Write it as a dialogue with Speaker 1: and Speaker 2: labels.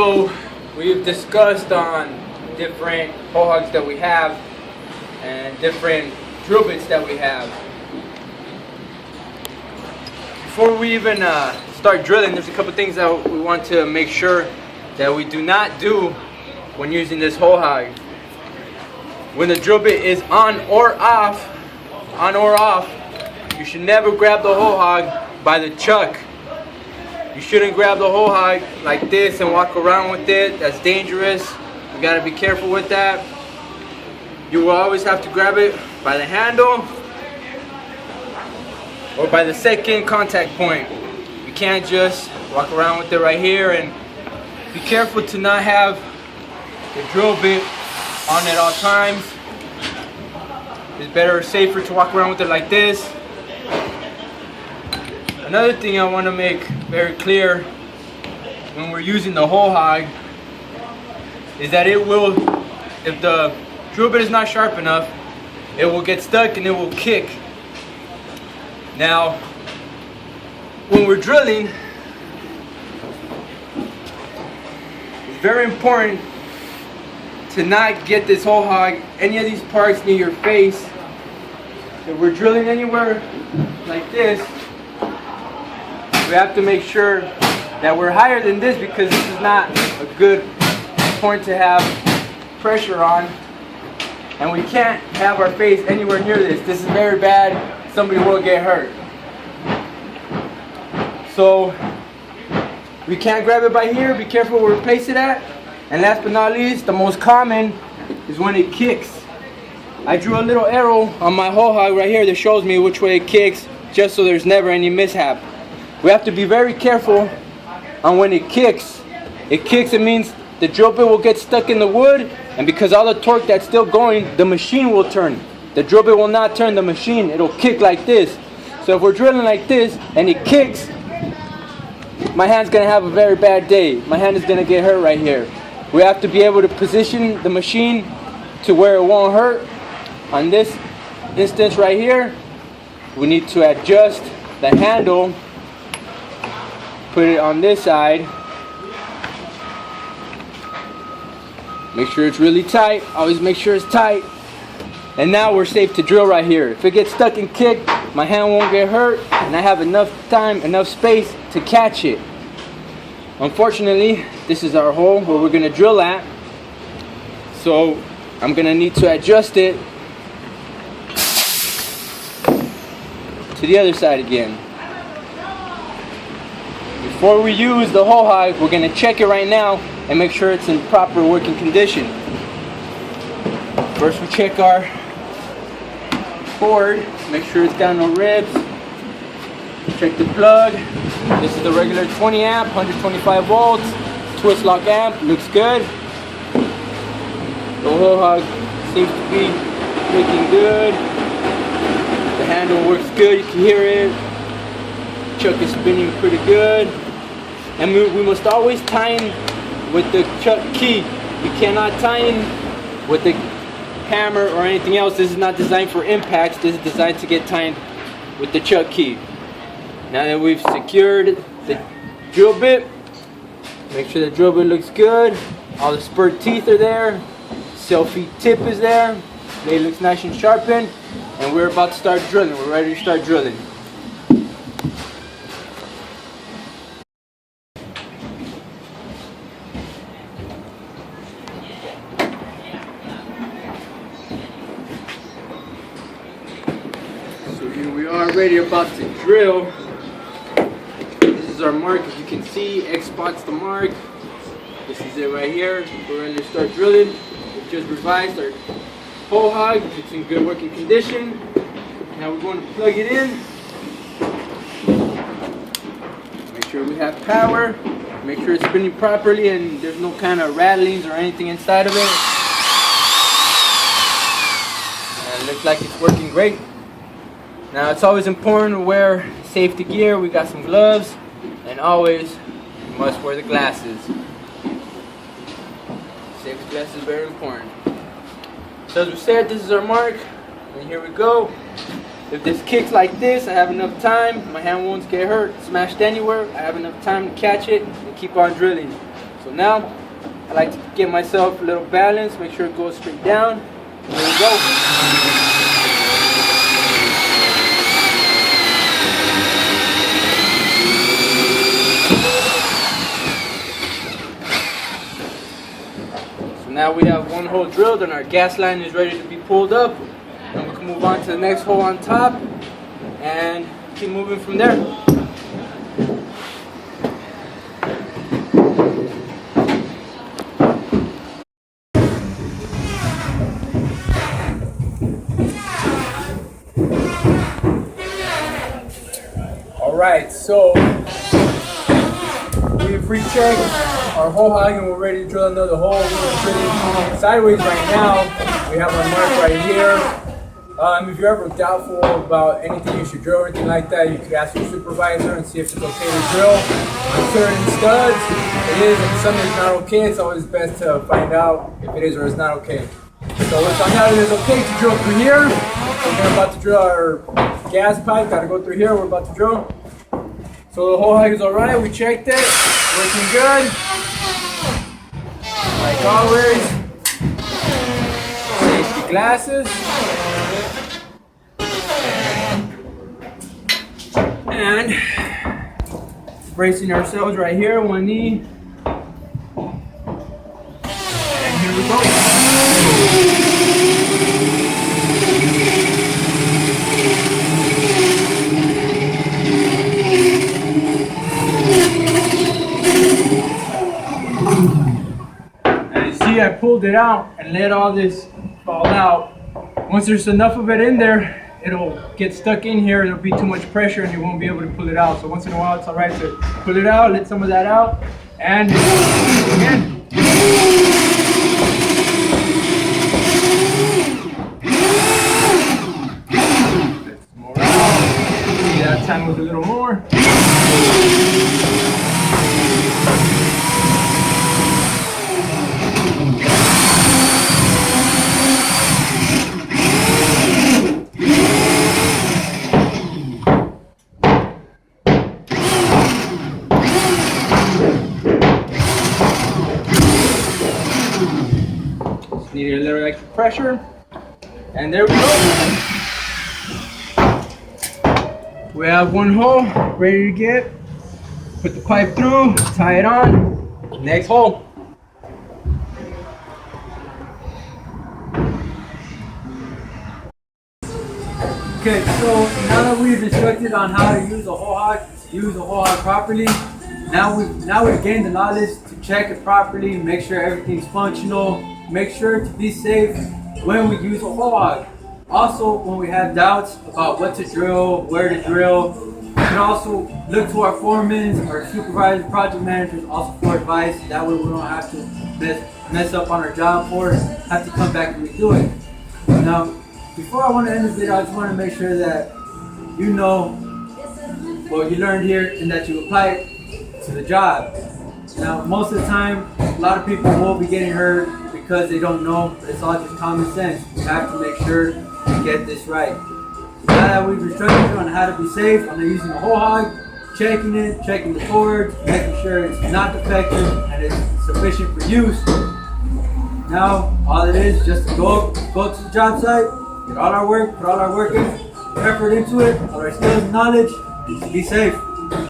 Speaker 1: So we've discussed on different hogs that we have and different drill bits that we have. Before we even start drilling, there's a couple things that we want to make sure that we do not do when using this hog. When the drill bit is on or off, you should never grab the hog by the chuck. You shouldn't grab the hog like this and walk around with it. That's dangerous. You gotta be careful with that. You will always have to grab it by the handle or by the second contact point. You can't just walk around with it right here, and be careful to not have the drill bit on at all times. It's better, safer to walk around with it like this. Another thing I want to make very clear when we're using the hog is that it will, if the drill bit is not sharp enough, it will get stuck and it will kick. Now, when we're drilling, it's very important to not get this hog, any of these parts near your face. If we're drilling anywhere like this, we have to make sure that we're higher than this, because this is not a good point to have pressure on, and we can't have our face anywhere near this. This is very bad. Somebody will get hurt. So we can't grab it by here. Be careful where we place it at. And last but not least, the most common is when it kicks. I drew a little arrow on my hog right here that shows me which way it kicks, just so there's never any mishap. We have to be very careful on when it kicks. It means the drill bit will get stuck in the wood, and because all the torque that's still going, the machine will turn. The drill bit will not turn the machine. It'll kick like this. So if we're drilling like this and it kicks, my hand's gonna have a very bad day. My hand is gonna get hurt right here. We have to be able to position the machine to where it won't hurt. On this instance right here, we need to adjust the handle, put it on this side, make sure it's really tight. Always make sure it's tight. And now we're safe to drill right here. If it gets stuck and kicked, my hand won't get hurt, and I have enough time, enough space to catch it. Unfortunately, this is our hole where we're gonna drill at, so I'm gonna need to adjust it to the other side again. Before we use the hog, we're gonna check it right now and make sure it's in proper working condition. First, we check our board, make sure it's got no ribs. Check the plug. This is the regular 20 amp, 125 volts, twist lock amp, looks good. The hog seems to be looking good. The handle works good, you can hear it. Chuck is spinning pretty good. And we must always tighten with the chuck key. We cannot tighten with the hammer or anything else. This is not designed for impacts. This is designed to get tightened with the chuck key. Now that we've secured the drill bit, make sure the drill bit looks good. All the spur teeth are there. Selfie tip is there. Blade looks nice and sharpened. And we're about to start drilling. We're ready to start drilling. So here we are, ready, about to drill. This is our mark. As you can see, X spots the mark. This is it right here. We're ready to start drilling. We just revised our hog. It's in good working condition. Now we're going to plug it in. Make sure we have power. Make sure it's spinning properly and there's no kind of rattlings or anything inside of it. And it looks like it's working great. Now it's always important to wear safety gear. We got some gloves, and always you must wear the glasses. Safety glasses is very important. So as we said, this is our mark, and here we go. If this kicks like this, I have enough time. My hand won't get hurt, smashed anywhere. I have enough time to catch it and keep on drilling. So now I like to get myself a little balance, make sure it goes straight down. There we go. So now we have one hole drilled and our gas line is ready to be pulled up. And we can move on to the next hole on top and keep moving from there. Alright, so we've rechecked our hole hog and we're ready to drill another hole. We're drilling sideways right now. We have our mark right here. If you're ever doubtful about anything you should drill or anything like that, you could ask your supervisor and see if it's okay to drill on certain studs. It is, and some is not okay. It's always best to find out if it is or is not okay. So let's find out if it's okay to drill through here. We're about to drill our gas pipe. Got to go through here. We're about to drill. So the hole hog is alright. We checked it. Working good. Like always. Safety glasses. And bracing ourselves right here, one knee. And here we go. As you see, I pulled it out and let all this fall out. Once there's enough of it in there, it'll get stuck in here, it'll be too much pressure and you won't be able to pull it out. So once in a while it's alright to pull it out, let some of that out, and again. More out. See, that time was a little more. Need a little extra pressure, and there we go. We have one hole ready to get. Put the pipe through, tie it on. Next hole. Okay, so now that we've instructed on how to use a hole hog, properly, now we've gained the knowledge to check it properly, make sure everything's functional. Make sure to be safe when we use a hole hog. Also, when we have doubts about what to drill, where to drill, we can also look to our foremen, our supervisors, project managers, also for advice. That way we don't have to mess up on our job or have to come back and redo it. Now, before I want to end this video, I just want to make sure that you know what you learned here and that you apply it to the job. Now, most of the time, a lot of people will be getting hurt because they don't know, but it's all just common sense. We have to make sure to get this right. Now that we've instructed you on how to be safe, I'm using a hole hog, checking it, checking the cords, making sure it's not defective and it's sufficient for use. Now, all it is just to go to the job site, get all our work, put all our work in, effort into it, all our skills and knowledge, and be safe.